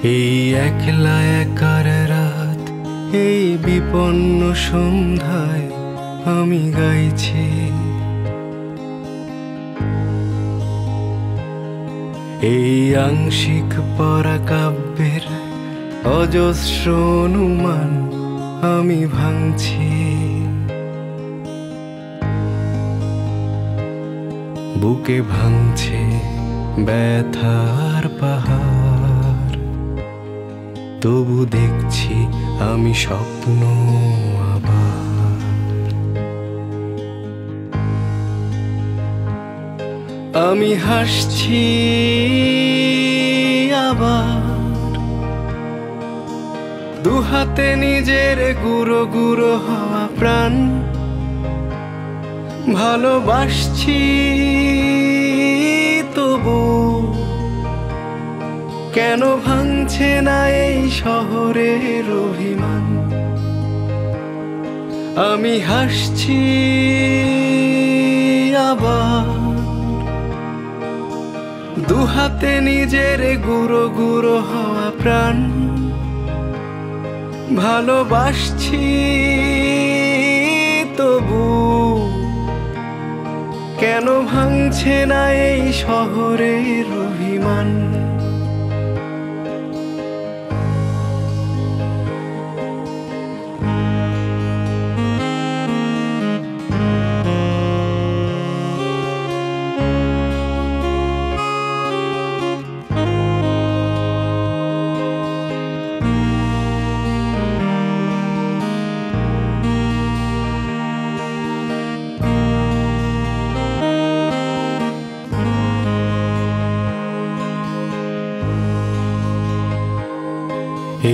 এই একলা একার রাত, এই বিপন্ন সন্ধ্যায় আমি গাইছি এই আংশিক পরাকাব্যের অজস্র অনুমান আমি ভাঙছি। বুকে ভাঙছে ব্যথার পাহাড়, তবু দেখছি আমি স্বপ্ন আবার। আমি হাসছি আবার, দুহাতে নিজের গুঁড়ো গুঁড়ো হওয়া প্রাণ ভালোবাসছি। তবু কেন ভাঙছে না এই শহরের অভিমান? আমি হাসছি আবার, দুহাতে নিজের গুঁড়ো গুঁড়ো হওয়া প্রাণ ভালোবাসছি। তবু কেন ভাঙছে না এই শহরের অভিমান?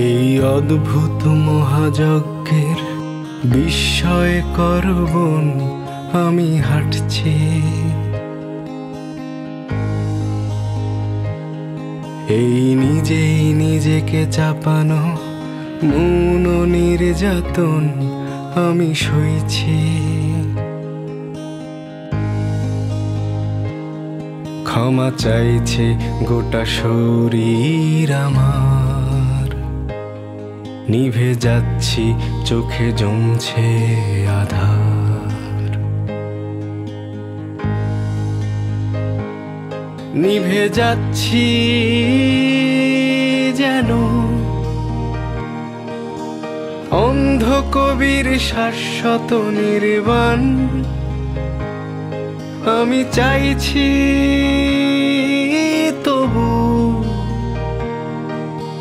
এই অদ্ভুত মহাযজ্ঞের বিস্ময়কর বন আমি হাঁটছি। এই নিজেই নিজেকে চাপানো মৌন নির্যাতন আমি সইছি। ক্ষমা চাইছে গোটা শরীর আমার, নিভে যাচ্ছি চোখে জমছে আধার। নিভে যাচ্ছি যেন অন্ধ কবির শাশ্বত নির্বাণ। আমি চাইছি তবু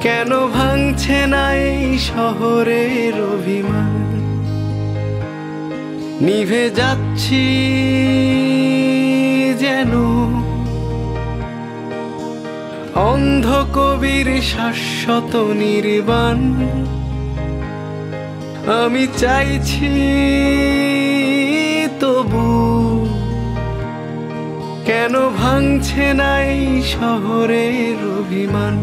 কেন ভাঙছে না এই শহরের অভিমান? নিভে যাচ্ছি যেন অন্ধ কবির শাশ্বত নির্বাণ। আমি চাইছি তবু কেন ভাঙছে না এই শহরের অভিমান?